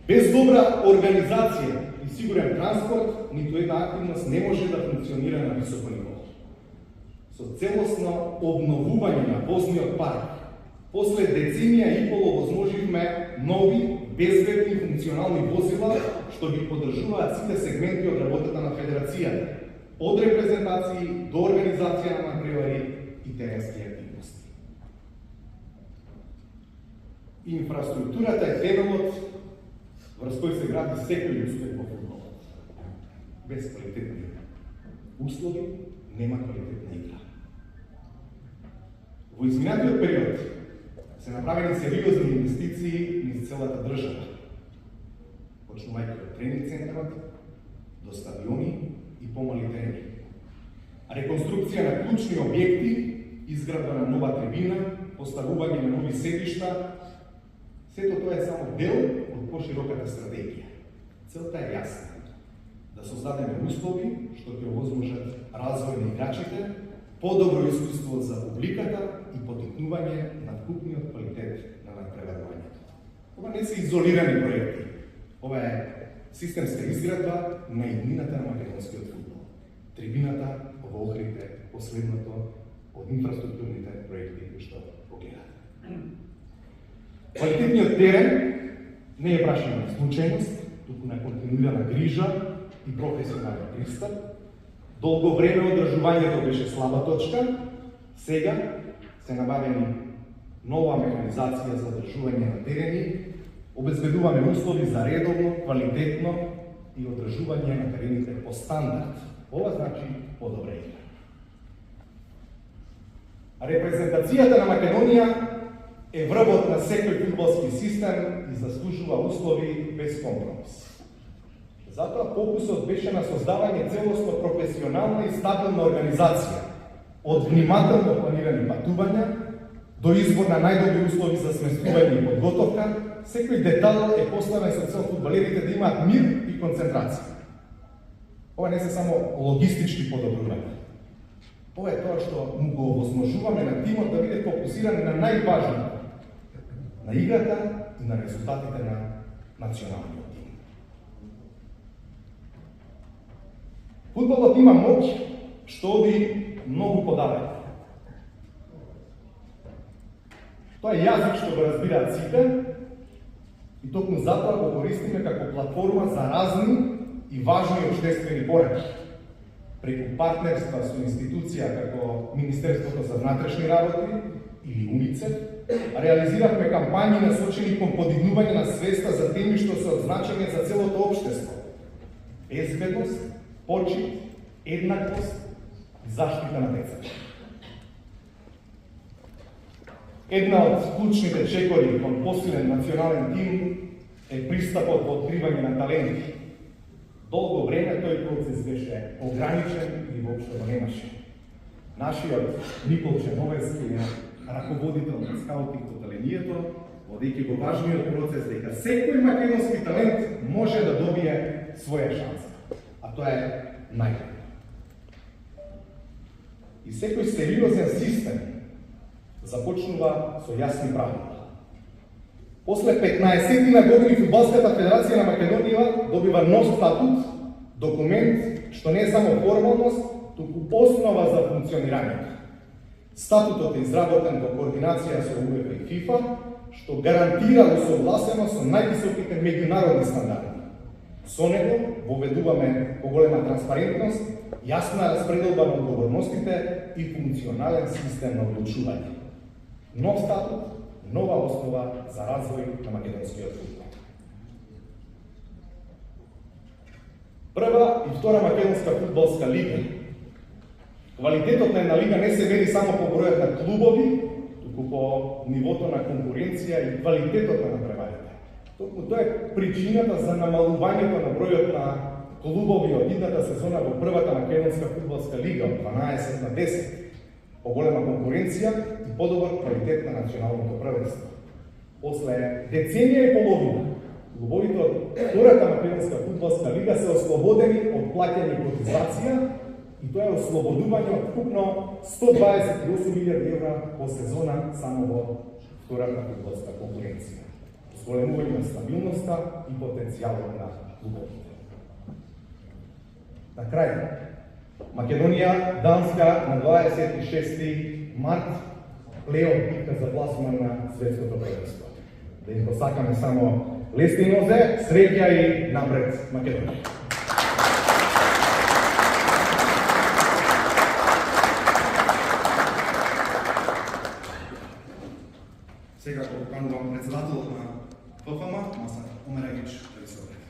Без добра организација и сигурен транспорт, ниту една активност не може да функционира на високо ниво. Со целосно обновување на возниот парк, после деценија и пол овозможивме нови, безбедни функционални возила што ги поддржуваат сите сегменти од работата на Федерацијата, од репрезентации до организација на надпревари и теренски активности. Инфраструктурата е темелот врз кој се гради секој успех во фудбалот. Без квалитетни услови нема квалитетна игра. Во изминатиот период се направени сериозни инвестиции низ целата држава, почнувајќи од тренинг центарот до стадиони и помали терени. Реконструкција на клучни објекти, изградба на нова трибина, поставување на нови седишта, сето тоа е само дел од пошироката стратегија. Целта е јасна: да создадеме услови што ќе овозможат развој на играчите, подобро искуство за публиката и потикнување на вкупниот квалитет на надпреварувањето. Ова не се изолирани проекти. Ова е системска изградба на иднината на македонскиот фудбал. Трибината во Охрид е последното од инфраструктурните проекти кои што погледате. Квалитетниот терен не е прашање на случајност, туку на континуирана грижа и професионален пристап. Долго време одржувањето беше слаба точка, сега се набавени нова механизација за одржување на терени, обезбедуваме услови за редовно, квалитетно и одржување на терените по стандард. Ова значи подобра игра. Репрезентацијата на Македонија е врвот на секој фудбалски систем и заслужува услови без компромис. Затоа фокусот беше на создавање целосно професионална и стабилна организација, од внимателно планирани патувања до избор на најдобри услови за сместување и подготовка. Секој детал е поставен со цел фудбалерите да имаат мир и концентрација. Ова не се само логистички подобрувања. Ова е тоа што му го овозможуваме на тимот да биде фокусиран на најважното, на играта и на резултатите на националниот тим. Фудбалот има моќ што оди многу подалек. Тоа е јазик што го разбираат сите и токму затоа го користиме како платформа за разни и важни обществени пораки, преку партнерства со институција како Министерството за внатрешни работи или УНИЦЕФ, реализиравме кампањи насочени кон подигнување на свеста за теми што се од значење за целото општество: безбедност, почит, еднаквост и заштита на децата. Една од клучните чекори кон посилен национален тим е пристапот во откривање на таленти. Долго време тој процес беше ограничен и воопшто го немаше. Нашиот Никол Черновецки е раководител на скаутинг по талението, водејќи го важниот процес дека секој македонски талент може да добие своја шанса, а тоа е најдобро. И секој сериозен систем започнува со јасни правила. После 15 години Фудбалската федерација на Македонија добива нов статут, документ што не е само формалност, туку основа за функционирањето. Статутот е изработен во координација со УЕФА и ФИФА, што гарантира усогласеност со највисоките меѓународни стандарди. Со него воведуваме поголема транспарентност, јасна распределба на одговорностите и функционален систем на одлучување. Нов статут, нова основа за развој на македонскиот фудбал. Прва и втора македонска фудбалска лига. Квалитетот на една лига не се мери само по бројот на клубови, туку по нивото на конкуренција и квалитетот на надпреварите. Токму тоа е причината за намалувањето на бројот на клубови од идната сезона во првата македонска фудбалска лига од 12 на 10. Поголема конкуренција и подобар квалитет на националното првенство. После деценија и половина, клубовите од втората македонска фудбалска лига се ослободени од плаќање котизација, и тоа е ослободување од вкупно 128 милиарди евра по сезона само во втората фудбалска конкуренција. Зголемување на стабилноста и потенцијалот на клубовите. На крај, Македонија, Данска на 26 март плей-оф битка за пласман на светското првенство. Да им посакаме само лесни нозе, среќа и напред Македонија. Сега го поканувам председателот на ФФМ, Масар Омерагич, да се обреди.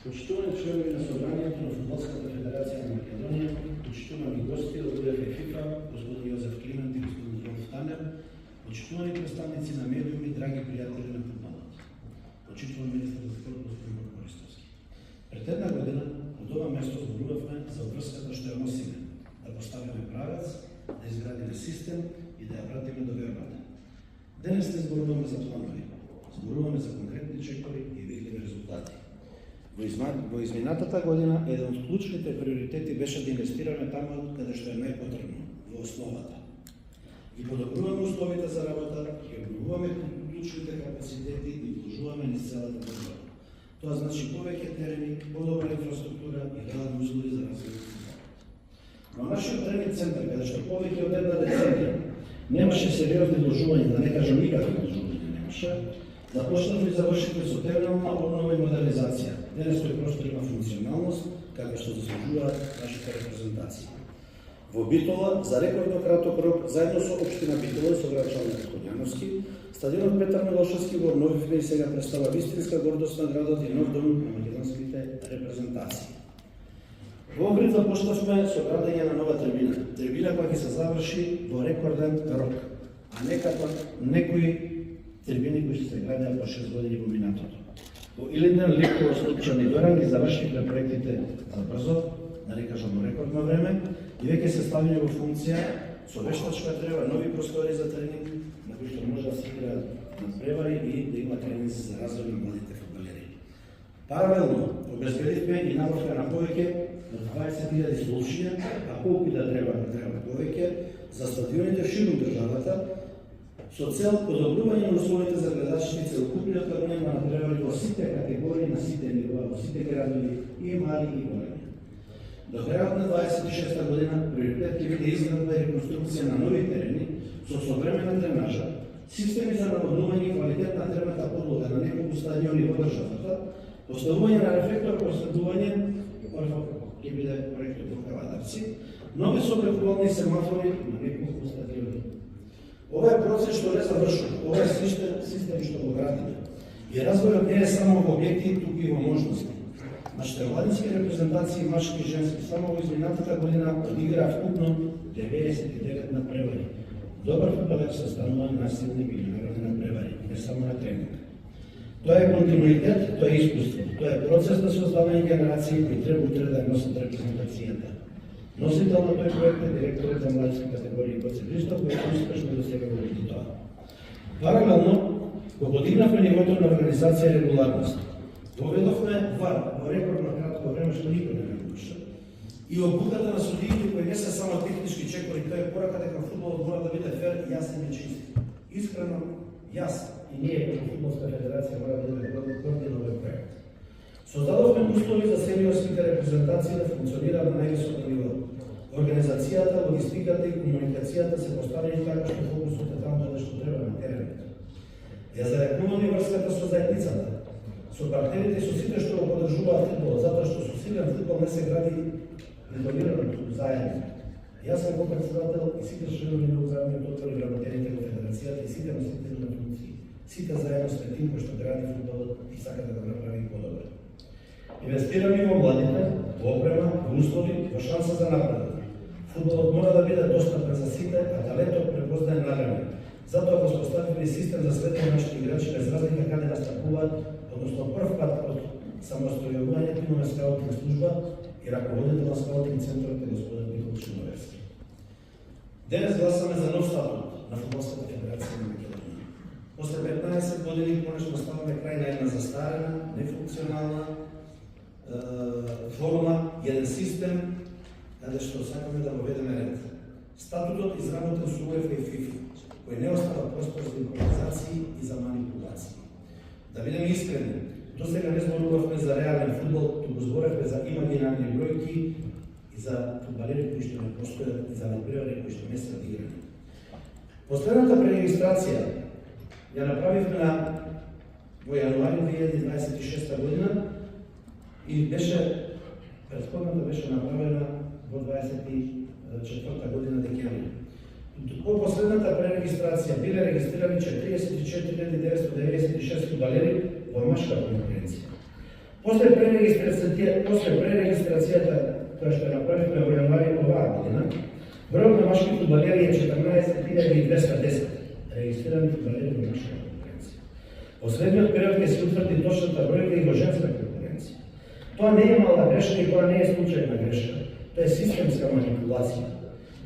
Почитувани членови на Собранието на Фудбалската федерација на Македонија, почитувани гости од УЕФА и ФИФА, господин Јозеф Климент и господин Жолов Танер, почитувани представници на медиуми, драги пријатели на фудбалот, почитуван министр за спорт господин Борко Ристовски. Пред една година од ова место зборувавме за врската што ја носиме, да поставиме правец, да изградиме систем и да ја пратиме до вербата. Денес не зборуваме за планови, зборуваме за конкретни чекори и видливи резултати. Во изминатата година, еден од клучните приоритети беше да инвестираме таму каде што е најпотребно, во основата. И подобруваме условите за работа, ќе обновуваме клучните капацитети и вложуваме низ целата држава. Тоа значи повеќе терени, подобра инфраструктура и реални услови за развој. Но нашиот тренинг центар, каде што повеќе од една деценија немаше сериозни вложувања, да не кажам никакви вложувања немаше, започнавме и завршивме со терминална обнова и модернизација. Денес тој простор има функционалност, како што заслужуваат нашите репрезентации. Во Битола, за рекордно краток рок, заедно со општина Битола и со градчанот Ходјановски, стадионот Петар Милошевски го обновивме и сега представа вистинска гордост на градот и нов дом на македонските репрезентации. Во Охрид започнавме со градење на нова трибина. Трибина која ќе се заврши во рекорден рок, а не како некои трибини кои се градеа по 6 години во минатото. Во Илинден, Ликово, Слупчан и Доран ги завршивме проектите за брзо, да не кажам во рекордно време, и веќе се ставиле во функција со вештачка трева, нови простори за тренинг, на кои што може да се играат надпревари и да има тренинг за развој на младите фудбалери. Паралелно, обезбедивме и набавка на повеќе од 20.000 столчиња, а колку да треба повеќе, за стадионите ширум државата, со цел подобрување на условите за гледачите и целокупниот карнет на надпревари во сите категории на сите нива, во сите градови, и мали и големи. До крајот на 26-та година приоритет ќе биде изградба и реконструкција на нови терени со современа тренажа, системи за наводнување и квалитетна термата подлога на неколку стадиони во државата, поставување на рефлектор проследување, ќе биде проектот во Кавадарци, нови соблекувални семафори на неколку стадиони. Ова е процес што не завршува, ова е систем што го градиме. И развојот не е само во објекти, туку и во можности. Нашите младински репрезентации, машки и женски, само во изминатата година одиграа вкупно 99 надпревари. Добар фудбалер се станува насилни милионари надпревари, не само на тренинг. Тоа е континуитет, тоа е искуство, тоа е процес на создавање генерации кои треба утре да носат репрезентацијата. Носител на тој проект е директорот за младински категории Гоце Христов, кој е успешно досега го види тоа. Паралелно, го подигнавме нивото на организација регуларност. Поведовме ВАР во рекордно кратко време што никој не навуша. И обуката на судиите кои не се само технички чекори, тоа е порака дека фудбалот мора да биде фер, јасен и чист. Искрено, јас и ние како Фудбалска федерација мора да биде гордин овој проект. Создадовме услови за сениорските репрезентации да функционираат на највисоко ниво. Организацијата, логистиката и комуникацијата се поставени така што фокусот е таму каде што треба на теренот. Ја зарекнуваме врската со заедницата, со партнерите и со сите што го поддржуваат фудбалот, затоа што со силен фудбал не се гради изолирано, туку заедно. Јас сум како председател и сите членови на управниот одбор и работените во федерацијата и сите носители на функции. Сите заедно сме тим кој што гради фудбалот и сака да го направи подобро. Инвестираме во младите, во опрема, во услови, во шанса за напредок. Фудбалот мора да биде достапен за сите, а талентот препознае на време. Затоа го споставивме систем за следење нашите играчи без разлика каде настапуваат, односно прв пат од самостојувањето имаме скаутинг служба и раководител на скаутинг центарот е господин Никол Чумаревски. Денес гласаме за нов статут на Фудбалската федерација на Македонија. После 15 години конечно ставаме крај на една застарена, нефункционална форма, еден систем каде што сакаме да воведеме ред. Статутот изработен со УЕФА и ФИФА, кој не остава простор за импровизации и за манипулации. Да бидеме искрени, досега не зборувавме за реален фудбал, туку зборевме за имагинарни бројки и за фудбалери кои што не постојат и за надпревари кои што не се одиграни. Последната пререгистрација ја направивме во јануари 2026 година и предходната беше направена во 24 година декември. По последната пререгистрација биле регистрирани 44.996 фудбалери во машка конкуренција. После пререгистрацијата која што направивме во јануари оваа година, бројот на машки фудбалери е 14.210 регистрирани фудбалери во машка конкуренција. Во следниот период ќе се утврди точната бројка и во женска конкуренција. Тоа не е мала грешка и тоа не е случајна грешка. Тоа е системска манипулација.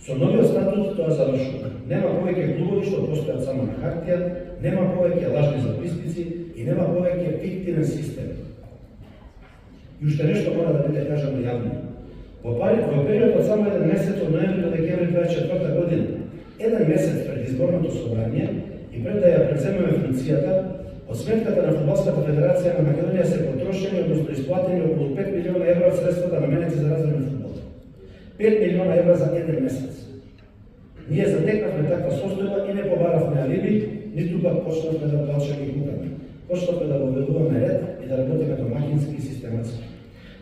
Со новиот статут тоа завршува. Нема повеќе клубови што постојат само на хартија, нема повеќе лажни записници и нема повеќе фиктивен систем. И уште нешто мора да биде кажано јавно. Во период од само еден месец од ноември до декември 24 година, еден месец пред изборното собрание и пред да ја преземеме функцијата, од сметката на Фудбалската федерација на Македонија се потрошени, односно исплатени околу 5 милиона евра од средствата наменети за развој на фудбал. 5 милиона евра за еден месец. Ние затекнавме таква состојба и не побаравме алиби, ниту пак почнавме да плачеме и кукаме. Почнавме да воведуваме ред и да работиме домакински и систематски.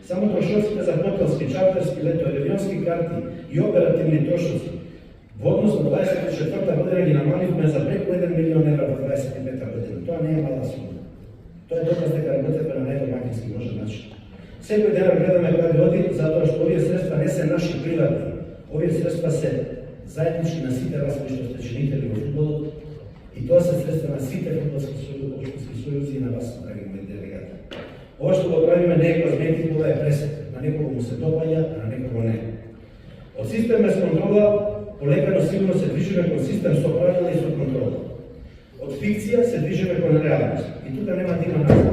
Само трошоците за хотелски, чартерски, летоавионски карти и оперативни трошоци во однос на 24 година ги намаливме за преку 1 милион евра во 25 година. Тоа не е мала сума. Тоа е доказ дека работиме на најдомакински можен начин. Секој ден гледаме каде оди, затоа што овие средства не се наши приватни. Овие средства се заеднички на сите вас кои што сте чинители во фудбалот и тоа се средства на сите фудбалски сојузи и на вас, драги мои делегати. Ова што го правиме не е козметик, ова е пресек. На некого му се допаѓа, а на некого не. Од систем без контрола полека сигурно се движиме кон систем со правила и со контрола. Од фикција се движиме кон реалност. И тука нема да има назад.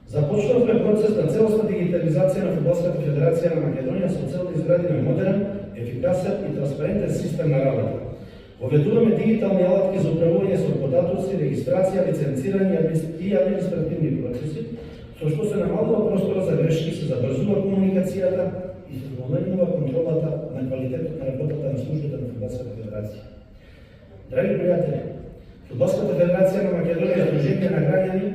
Започнавме процес на целосна дигитализација на Фудбалската федерација на Македонија со цел да изградиме модерен, ефикасен и транспарентен систем на работа. Воведуваме дигитални алатки за управување со податоци, регистрација, лиценцирање и административни процеси, со што се намалува простора за грешки, се забрзува комуникацијата и се зголемува контролата на квалитетот на работата на службите на Фудбалската федерација. Драги пријатели, федерација на Македонија Сдружение на граѓани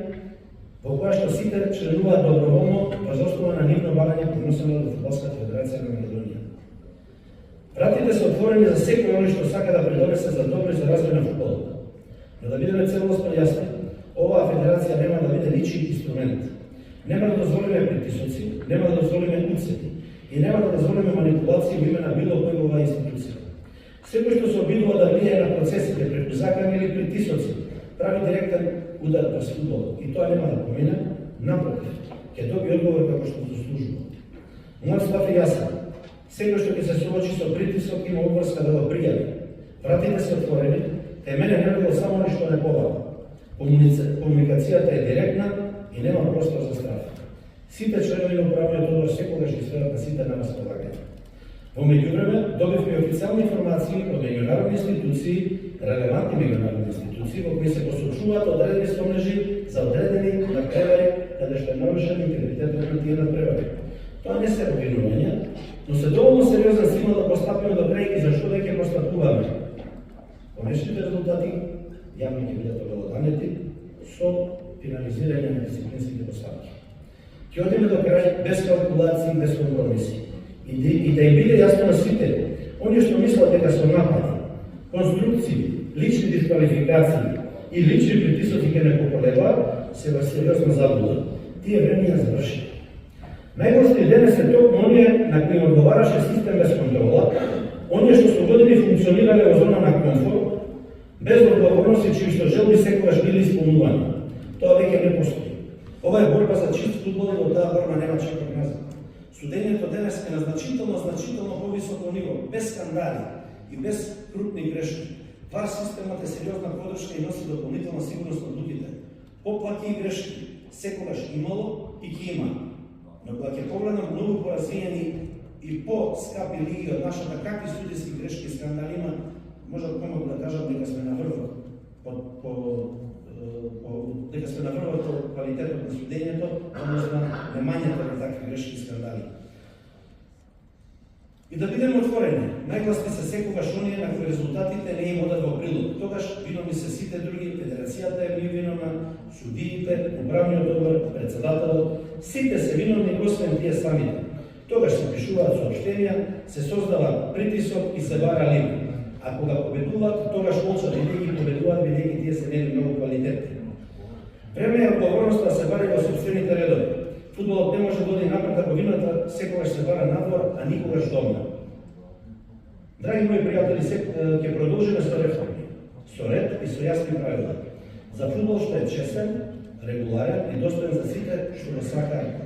во која што сите членуваат доброволно врз основа на нивно барање приносено до Фудбалската федерација на Македонија. Вратите се отворени за секој оној што сака да придонесе за добро и за развој на фудбалот. Но да бидеме целосно јасни, оваа федерација нема да биде ничи инструмент. Нема да дозволиме притисоци, нема да дозволиме уцети и нема да дозволиме манипулации во име на било кој во оваа институција. Секој што се обидува да влијае на процесите преку закани или притисоци, прави директен удар врз фудбалот и тоа нема да помине, напротив, ќе доби одговор како што заслужува. Мојот став е јасен. Секој што ќе се соочи со притисок има обврска да го пријави. Вратите се отворени, те мене не било само нешто не побава. Комуникацијата е директна и нема простор за страф. Сите членови на управниот одбор секогаш ги стојат на сите на располагање. Во меѓувреме добивме официјални информации од меѓународни институции, релевантни меѓународни институции во кои се посочуваат одредени спомнежи за одредени надпревари каде што е нарушен интегритетот на тие надпревари. Тоа не се обвинувања, но се доволно сериозен сигнал да постапиме до крај и зашто веќе постапуваме. Конечните резултати јавно ќе бидат обелоданети со финализирање на дисциплинските поставки. Ќе одиме до крај без калкулации, без компромиси. И да им биде јасно на сите, оние што мислат дека со напади, конструкции, лични дисквалификации и лични притисоци ќе не поколебаат, се во сериозна заблуда. Тие времења заврши. Најлошни денес е токму оние на кои им одговараше систем без контрола, оние што со години функционирале во зона на комфорт, без одговорност и чии што желби секогаш били исполнувани. Тоа веќе не постои. Ова е борба за чист фудбал и во таа борба нема чекор назад. Судењето денес е на значително повисоко ниво, без скандали и без крупни грешки. ВАР системот е сериозна подршка и носи дополнителна сигурност на луѓето. Поплаки и грешки секогаш имало и ќе има. Но кога ќе погледнам многу поразвиени и по-скапи лиги од нашата, какви судиски грешки и скандали има, може помогу да кажам дека сме на врвот дека сме на врвот по квалитетот на судењето, односно немањето на такви грешки и скандали. И да бидеме отворени, најгласни се секогаш оние на кои резултатите не им одат во прилог. Тогаш виновни се сите други, федерацијата е виновна, судиите, управниот одбор, председателот, сите се виновни освен тие самите. Тогаш се пишуваат соопштенија, се создава притисок и се бара лига. А кога победуваат, тогаш молчат бидејќи победуваат, бидејќи тие се нели многу квалитетни. Време е одговорноста да се бари во сопствените редови. Фудбалот не може да оди напред ако вината секогаш се бара надвор, а никогаш дома. Драги мои пријатели, ќе продолжиме со реформи, со ред и со јасни правила. За фудбал што е честен, регуларен и достоен за сите што го сакаат.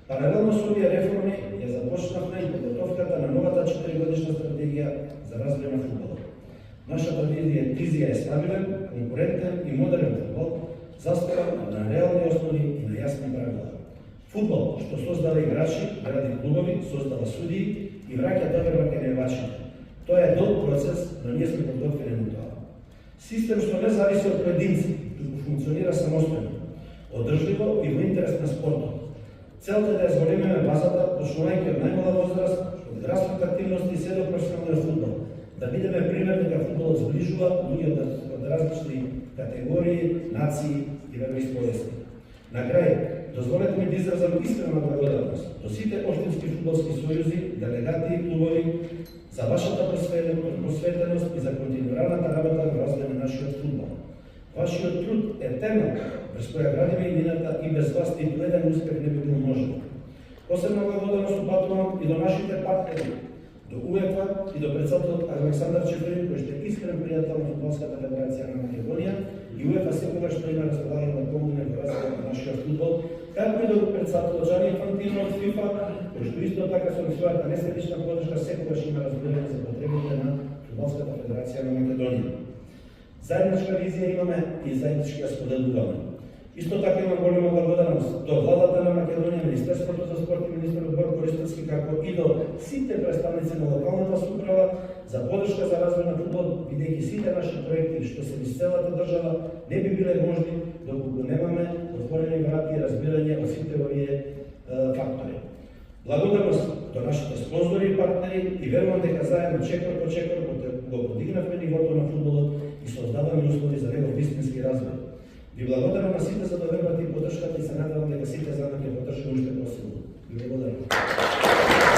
Паралелно со овие реформи ја започнавме и подготовката на новата 4-годишна стратегија за развој на фудбалот. Нашата визија е стабилен, конкурентен и модерен фудбал, заставен на реални основи и на јасни правила. Фудбал што создава играчи, гради клубови, создава судии и враќа доверба кај невачите. Тоа е долг процес, но ние сме подготвени на тоа. Систем што не зависи од поединци, туку функционира самостојно, одржливо и во интерес на спортот. Целта е да ја зголемиме базата, почнувајќи од најмала возраст, од градската активност и се до професионалниот фудбал. Да бидеме пример дека фудбалот зближува луѓе од различни категории, нации и вероисповести. На крај, дозволете ми да изразам искрена благодарност до сите општински фудбалски сојузи, делегати и клубови за вашата посветеност и за континуираната работа во развој на нашиот фудбал. Вашиот труд е темел врз која градиме иднината и без вас ниту еден успех не би бил можен. Посебна благодарност упатувам и до нашите партнери, до УЕФА и до председателот Александар Чеферин, кој што е искрен пријател на Фудбалската федерација на Македонија и УЕФА секогаш што има располагање да помогне во развојот на нашиот фудбал, како и до председателот Джани Инфантино од ФИФА, кој што исто така со својата неседична подршка секогаш има разбирање за потребите на Фудбалската федерација на Македонија. Заедничка визија имаме и заеднички ја споделуваме. Исто така имам голема благодарност до владата на Македонија, Министерството за спорт и министерот Борко Ристовски, како и до сите представници на локалната самоуправа за подршка за развој на фудбал, бидејќи сите наши проекти што се низ целата држава не би биле можни доколку немаме отворени врати и разбирање од сите овие фактори. Благодарност до нашите спонзори и партнери и верувам дека заедно чекор по чекор го подигнавме нивото на фудбалот и создаваме услови за негов вистински развој. Ви благодарам на сите за довербата и поддршката и се надевам дека сите заедно ќе поддржиме уште посилно. Ви благодарам.